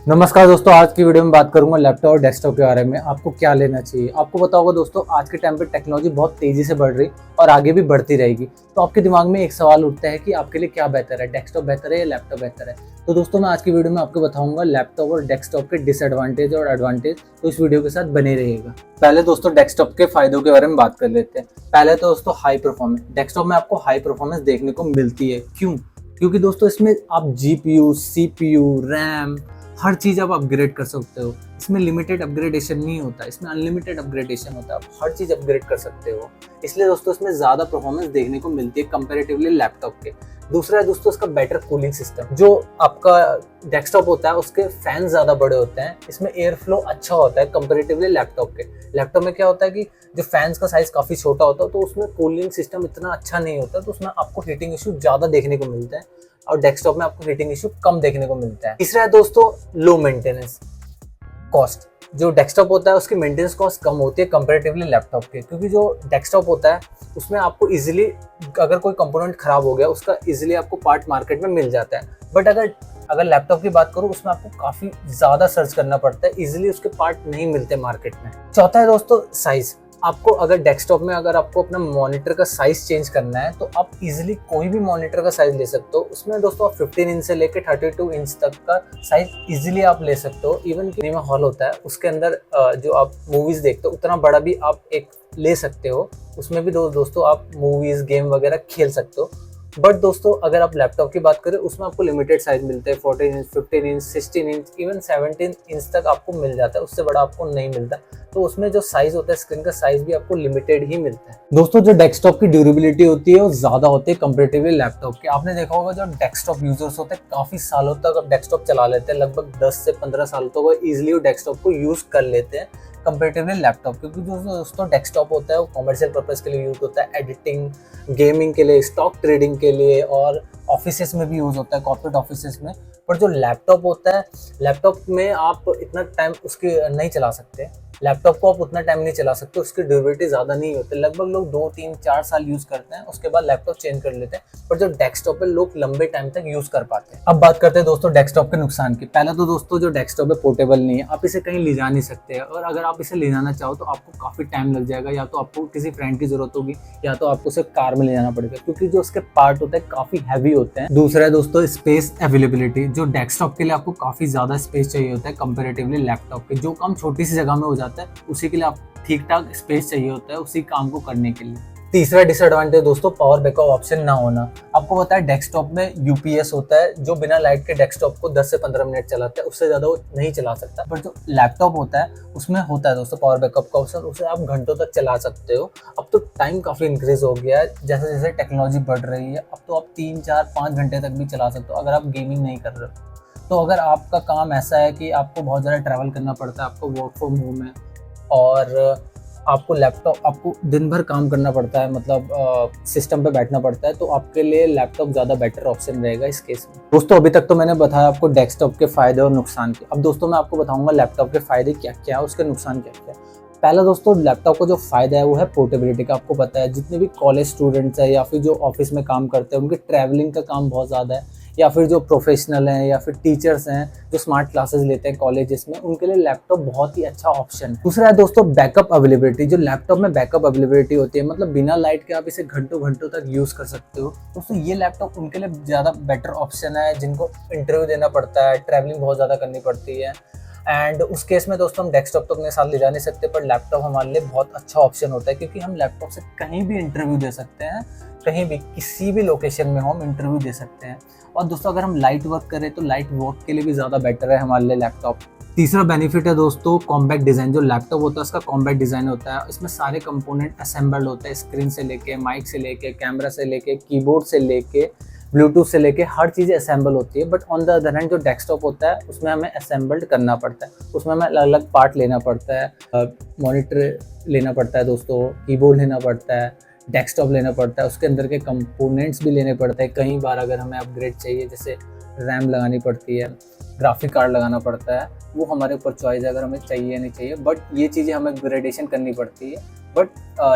नमस्कार दोस्तों, आज की वीडियो में बात करूंगा लैपटॉप और डेस्कटॉप के बारे में। आपको क्या लेना चाहिए। आपको पता होगा दोस्तों, आज के टाइम पे टेक्नोलॉजी बहुत तेजी से बढ़ रही और आगे भी बढ़ती रहेगी। तो आपके दिमाग में एक सवाल उठता है कि आपके लिए क्या बेहतर है, डेस्कटॉप बेहतर है या लैपटॉप बेहतर है। तो दोस्तों, मैं आज की वीडियो में आपको बताऊंगा लैपटॉप और डेस्कटॉप के डिसएडवांटेज और एडवांटेज। तो इस वीडियो के साथ बने रहिएगा। पहले दोस्तों डेस्कटॉप के फायदों के बारे में बात कर लेते हैं। पहले तो दोस्तों हाई परफॉर्मेंस। डेस्कटॉप में आपको हाई परफॉर्मेंस देखने को मिलती है। क्यों? क्योंकि दोस्तों इसमें आप जीपीयू, सीपीयू, रैम, हर चीज़ आप अपग्रेड कर सकते हो। इसमें लिमिटेड अपग्रेडेशन नहीं होता, इसमें अनलिमिटेड अपग्रेडेशन होता है। आप हर चीज़ अपग्रेड कर सकते हो, इसलिए दोस्तों इसमें ज़्यादा परफॉर्मेंस देखने को मिलती है कंपैरेटिवली लैपटॉप के। दूसरा है दोस्तों इसका बेटर कूलिंग सिस्टम। जो आपका डेस्कटॉप होता है उसके फैन ज़्यादा बड़े होते हैं, इसमें एयर फ्लो अच्छा होता है कंपैरेटिवली लैपटॉप के। लैपटॉप में क्या होता है कि जो फैंस का साइज काफ़ी छोटा होता है, तो उसमें कूलिंग सिस्टम इतना अच्छा नहीं होता, तो उसमें आपको हीटिंग इशू ज़्यादा देखने को मिलता है और डेस्कटॉप में आपको हीटिंग इशू कम देखने को मिलता है। तीसरा है दोस्तों लो मेंटेनेंस कॉस्ट। जो डेस्कटॉप होता है उसकी मेंटेनेंस कॉस्ट कम होती है कंपैरेटिवली लैपटॉप के, क्योंकि जो डेस्कटॉप होता है उसमें आपको इजीली अगर कोई कंपोनेंट खराब हो गया उसका इजीली आपको पार्ट मार्केट में मिल जाता है। बट अगर लैपटॉप की बात करूँ उसमें आपको काफ़ी ज़्यादा सर्च करना पड़ता है, इजीली उसके पार्ट नहीं मिलते मार्केट में। चौथा है दोस्तों साइज़। आपको अगर डेस्कटॉप में अगर आपको अपना मॉनिटर का साइज चेंज करना है तो आप इजीली कोई भी मॉनिटर का साइज ले सकते हो। उसमें दोस्तों आप 15 इंच से लेकर 32 इंच तक का साइज इजीली आप ले सकते हो। इवन कि सिनेमा हॉल होता है उसके अंदर जो आप मूवीज देखते हो उतना बड़ा भी आप एक ले सकते हो। उसमें भी दोस्तों आप मूवीज, गेम वगैरह खेल सकते हो। बट दोस्तों अगर आप लैपटॉप की बात करें उसमें आपको लिमिटेड साइज मिलते हैं। 14 inch, 15 inch, 16 inch, even 17 inch तक आपको मिल जाता है, उससे बड़ा आपको नहीं मिलता। तो उसमें जो साइज होता है स्क्रीन का साइज भी आपको लिमिटेड ही मिलता है। दोस्तों जो डेस्कटॉप की ड्यूरेबिलिटी होती है वो ज्यादा होती है कंपैरेटिवली लैपटॉप की। आपने देखा होगा जो डेस्कटॉप यूजर्स होते हैं काफी सालों तक अब डेस्कटॉप चला लेते हैं, लगभग 10 से 15 साल तो वो इजिली डेस्कटॉप को यूज कर लेते हैं कंपैरेटिवली लैपटॉप। क्योंकि जो दोस्तों डेस्कटॉप होता है वो कॉमर्शियल पर्पज के लिए यूज होता है, एडिटिंग, गेमिंग के लिए, स्टॉक ट्रेडिंग के लिए और ऑफिसेस में भी यूज होता है, कॉर्पोरेट ऑफिसेस में। पर जो लैपटॉप होता है, लैपटॉप में आप इतना टाइम उसके नहीं चला सकते, लैपटॉप को आप उतना टाइम नहीं चला सकते, उसकी ड्यूरेबिलिटी ज़्यादा नहीं होती। लगभग लोग 2, 3, 4 साल यूज़ करते हैं, उसके बाद लैपटॉप चेंज कर लेते हैं। पर जो डेस्कटॉप पे लोग लंबे टाइम तक यूज़ कर पाते हैं। अब बात करते हैं दोस्तों डेस्कटॉप के नुकसान की। पहले तो दोस्तों जो डेस्कटॉप है पोर्टेबल नहीं है, आप इसे कहीं ले जा नहीं सकते, और अगर आप इसे ले जाना चाहो तो आपको काफ़ी टाइम लग जाएगा। या तो आपको किसी फ्रेंड की जरूरत होगी या तो आपको उसे कार में ले जाना पड़ेगा, क्योंकि जो उसके पार्ट होते हैं काफ़ी हैवी होते हैं। दूसरा है दोस्तों स्पेस अवेलेबिलिटी। जो डेस्कटॉप के लिए आपको काफ़ी ज़्यादा स्पेस चाहिए होता है कंपेरेटिवली लैपटॉप के। जो काम छोटी सी जगह में हो जाता है उसी के लिए ठीक ठाक स्पेस चाहिए होता है उसी काम को करने के लिए। तीसरा डिसएडवांटेज दोस्तों पावर बैकअप ऑप्शन ना होना। आपको पता है डेस्कटॉप में यूपीएस होता है जो बिना लाइट के डेस्कटॉप को 10 से 15 मिनट चलाता है, उससे ज़्यादा वो नहीं चला सकता। पर जो लैपटॉप होता है उसमें होता है दोस्तों पावर बैकअप का ऑप्शन, उसे आप घंटों तक चला सकते हो। अब तो टाइम काफ़ी इंक्रीज हो गया है, जैसे जैसे टेक्नोलॉजी बढ़ रही है अब तो आप 3, 4, 5 घंटे तक भी चला सकते हो अगर आप गेमिंग नहीं कर रहे हो। तो अगर आपका काम ऐसा है कि आपको बहुत ज़्यादा ट्रैवल करना पड़ता है, आपको वर्क फ्रॉम होम है और आपको दिन भर काम करना पड़ता है, मतलब सिस्टम पे बैठना पड़ता है, तो आपके लिए लैपटॉप ज़्यादा बेटर ऑप्शन रहेगा इस केस में। दोस्तों अभी तक तो मैंने बताया आपको डेस्कटॉप के फ़ायदे और नुकसान के। अब दोस्तों मैं आपको बताऊंगा लैपटॉप के फ़ायदे क्या क्या है, उसके नुकसान क्या क्या है। पहला दोस्तों लैपटॉप का जो फ़ायदा है वो है पोर्टेबिलिटी का। आपको पता है जितने भी कॉलेज स्टूडेंट्स हैं या फिर जो ऑफिस में काम करते हैं उनके ट्रैवलिंग का काम बहुत ज़्यादा है, या फिर जो प्रोफेशनल हैं या फिर टीचर्स हैं जो स्मार्ट क्लासेस लेते हैं कॉलेजेस में, उनके लिए लैपटॉप बहुत ही अच्छा ऑप्शन है। दूसरा है दोस्तों बैकअप अवेलेबिलिटी। जो लैपटॉप में बैकअप अवेलेबिलिटी होती है, मतलब बिना लाइट के आप इसे घंटों घंटों तक यूज़ कर सकते हो। दोस्तों ये लैपटॉप उनके लिए ज़्यादा बेटर ऑप्शन है जिनको इंटरव्यू देना पड़ता है, ट्रैवलिंग बहुत ज़्यादा करनी पड़ती है। एंड उस केस में दोस्तों हम डेस्कटॉप तो अपने साथ ले जा नहीं सकते, पर लैपटॉप हमारे लिए बहुत अच्छा ऑप्शन होता है, क्योंकि हम लैपटॉप से कहीं भी इंटरव्यू दे सकते हैं, कहीं भी किसी भी लोकेशन में हो हम इंटरव्यू दे सकते हैं। और दोस्तों अगर हम लाइट वर्क करें तो लाइट वर्क के लिए भी ज़्यादा बेटर है हमारे लिए लैपटॉप। तीसरा बेनिफिट है दोस्तों कॉम्पैक्ट डिज़ाइन। जो लैपटॉप होता है उसका कॉम्पैक्ट डिज़ाइन होता है, इसमें सारे कंपोनेंट असेंबल्ड होते हैं, स्क्रीन से लेके, माइक से लेके, कैमरा से लेके, कीबोर्ड से लेके, ब्लूटूथ से लेके हर चीज़ें असेंबल होती है। But on the other hand जो डेस्कटॉप होता है उसमें हमें असेंबल्ड करना पड़ता है, उसमें हमें अलग अलग पार्ट लेना पड़ता है, मॉनिटर लेना पड़ता है दोस्तों, कीबोर्ड लेना पड़ता है, डेस्कटॉप लेना पड़ता है, उसके अंदर के कंपोनेंट्स भी लेने पड़ते हैं। कई बार अगर हमें अपग्रेड चाहिए, जैसे रैम लगानी पड़ती है, ग्राफिक कार्ड लगाना पड़ता है, वो हमारे ऊपर चॉइस है अगर हमें चाहिए या नहीं चाहिए। बट ये चीज़ें हमें ग्रेडेशन करनी पड़ती है। बट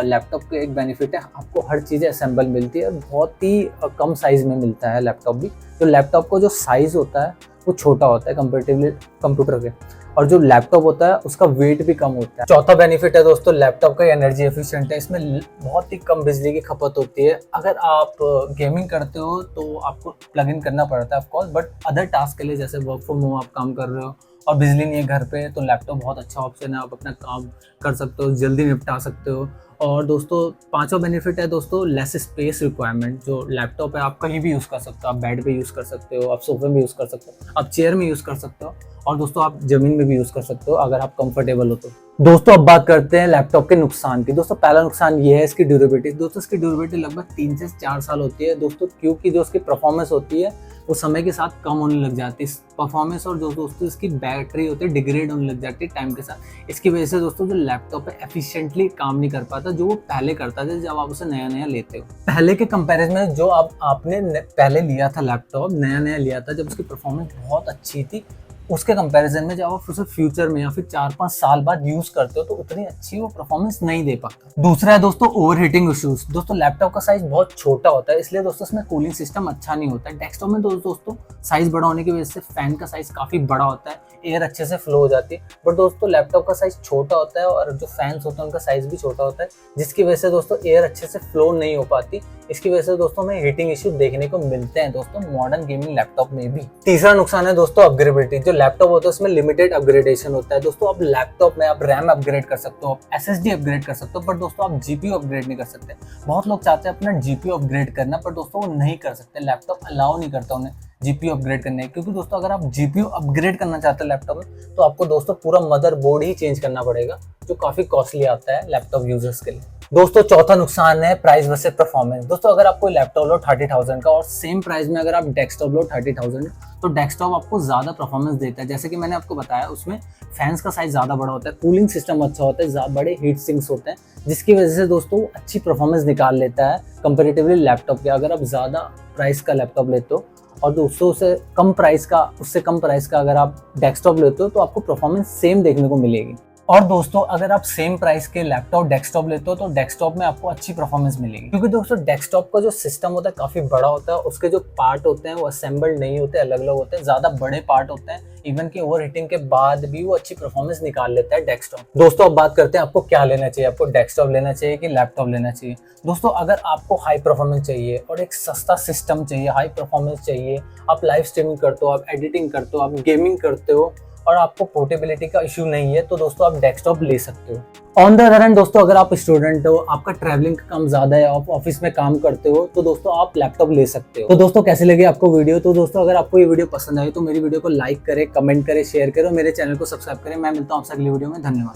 लैपटॉप का एक बेनिफिट है, आपको हर चीज़ें असेंबल मिलती है और बहुत ही कम साइज़ में मिलता है लैपटॉप भी। तो लैपटॉप का जो साइज़ होता है वो छोटा होता है कंपेरेटिवली कंप्यूटर के, और जो लैपटॉप होता है उसका वेट भी कम होता है। चौथा बेनिफिट है दोस्तों लैपटॉप का, एनर्जी एफिशिएंट है, इसमें बहुत ही कम बिजली की खपत होती है। अगर आप गेमिंग करते हो तो आपको प्लग इन करना पड़ता है ऑफकोर्स, बट अदर टास्क के लिए जैसे वर्क फ्रॉम होम आप काम कर रहे हो और बिजली नहीं है घर पे, तो लैपटॉप बहुत अच्छा ऑप्शन है, आप अपना काम कर सकते हो, जल्दी निपटा सकते हो। और दोस्तों पांचवा बेनिफिट है दोस्तों लेस स्पेस रिक्वायरमेंट। जो लैपटॉप है आप कहीं भी यूज़ कर सकते हो, आप बेड पे यूज़ कर सकते हो, आप सोफे में यूज़ कर सकते हो, आप चेयर में यूज़ कर सकते हो, और दोस्तों आप जमीन में भी यूज़ कर सकते हो अगर आप कंफर्टेबल हो तो। दोस्तों अब बात करते हैं लैपटॉप के नुकसान की। दोस्तों पहला नुकसान ये है इसकी ड्यूरेबिलिटी। दोस्तों इसकी ड्यूरेबिलिटी लगभग 3 से 4 साल होती है दोस्तों, क्योंकि जो उसकी परफॉर्मेंस होती है वो समय के साथ कम होने लग जाती है परफॉर्मेंस, और जो दोस्तों इसकी बैटरी होती है डिग्रेड होने लग जाती है टाइम के साथ। इसकी वजह से दोस्तों जो लैपटॉप है एफिशिएंटली काम नहीं कर पाता जो वो पहले करता था जब आप उसे नया नया लेते हो। पहले के कंपैरिजन में जो आपने पहले लिया था लैपटॉप, नया नया लिया था जब उसकी परफॉर्मेंस बहुत अच्छी थी, उसके कंपैरिजन में जब आप उसे फ्यूचर में या फिर 4-5 साल बाद यूज करते हो तो उतनी अच्छी वो परफॉर्मेंस नहीं दे पाता। दूसरा है दोस्तों ओवर हीटिंग इश्यूज। दोस्तों लैपटॉप का साइज बहुत छोटा होता है, इसलिए दोस्तों इसमें कूलिंग सिस्टम अच्छा नहीं होता है। डेस्कटॉप में दोस्तों साइज बड़ा होने की वजह से फैन का साइज काफी बड़ा होता है, एयर अच्छे से फ्लो हो जाती है। बट दोस्तों लैपटॉप का साइज छोटा होता है और जो फैंस होते हैं उनका साइज भी छोटा होता है, जिसकी वजह से दोस्तों एयर अच्छे से फ्लो नहीं हो पाती। इसकी वजह से दोस्तों हमें हीटिंग इश्यू देखने को मिलते हैं दोस्तों मॉडर्न गेमिंग लैपटॉप में भी। तीसरा नुकसान है दोस्तों अपग्रेडेबिलिटी। जो लैपटॉप होता है उसमें लिमिटेड अपग्रेडेशन होता है दोस्तों। आप लैपटॉप में आप रैम अपग्रेड कर सकते हो, आप एसएसडी अपग्रेड कर सकते हो, पर दोस्तों आप जीपीयू अपग्रेड नहीं कर सकते। बहुत लोग चाहते हैं अपना जीपीयू अपग्रेड करना, पर दोस्तों वो नहीं कर सकते, लैपटॉप अलाउ नहीं करता उन्हें जीपीयू अपग्रेड करने, क्योंकि दोस्तों अगर आप जीपीयू अपग्रेड करना चाहते हैं लैपटॉप में तो आपको दोस्तों पूरा मदरबोर्ड ही चेंज करना पड़ेगा, जो काफी कॉस्टली आता है लैपटॉप यूजर्स के लिए। दोस्तों चौथा नुकसान है प्राइस वर्सेस परफॉर्मेंस। दोस्तों अगर आप कोई लैपटॉप लो 30,000 का और सेम प्राइस में अगर आप डेस्कटॉप लो 30,000, तो डेस्कटॉप आपको ज्यादा परफॉर्मेंस देता है। जैसे कि मैंने आपको बताया उसमें फैंस का साइज ज्यादा बड़ा होता है, कूलिंग सिस्टम अच्छा होता है, बड़े हीट सिंक्स होते हैं, जिसकी वजह से दोस्तों अच्छी परफॉर्मेंस निकाल लेता है कंपेरेटिवली लैपटॉप के। अगर आप ज्यादा प्राइस का लैपटॉप लेते हो और दोस्तों उससे कम प्राइस का अगर आप डेस्कटॉप लेते हो तो आपको परफॉर्मेंस सेम देखने को मिलेगी। और दोस्तों अगर आप सेम प्राइस के लैपटॉप डेस्कटॉप लेते हो तो डेस्कटॉप में आपको अच्छी परफॉर्मेंस मिलेगी, क्योंकि दोस्तों डेस्कटॉप का जो सिस्टम होता है काफी बड़ा होता है, उसके जो पार्ट होते हैं वो असेंबल्ड नहीं होते, अलग अलग होते हैं, ज्यादा बड़े पार्ट होते हैं। इवन कि ओवर हीटिंग के बाद भी वो अच्छी परफॉर्मेंस निकाल लेता है डेस्कटॉप। दोस्तों अब बात करते हैं आपको क्या लेना चाहिए, आपको डेस्कटॉप लेना चाहिए कि लैपटॉप लेना चाहिए। दोस्तों अगर आपको हाई परफॉर्मेंस चाहिए और एक सस्ता सिस्टम चाहिए, हाई परफॉर्मेंस चाहिए, आप लाइव स्ट्रीमिंग करते हो, आप एडिटिंग करते हो, आप गेमिंग करते हो और आपको पोर्टेबिलिटी का इशू नहीं है, तो दोस्तों आप डेस्कटॉप ले सकते हो। ऑन द अदर हैंड दोस्तों अगर आप स्टूडेंट हो, आपका ट्रैवलिंग का काम ज्यादा है, आप ऑफिस में काम करते हो, तो दोस्तों आप लैपटॉप ले सकते हो। तो दोस्तों कैसे लगे आपको वीडियो? तो दोस्तों अगर आपको ये वीडियो पसंद आई तो मेरी वीडियो को लाइक करें, कमेंट करें, शेयर करें और मेरे चैनल को सब्सक्राइब करें। मैं मिलता हूँ आपसे अगली वीडियो में। धन्यवाद।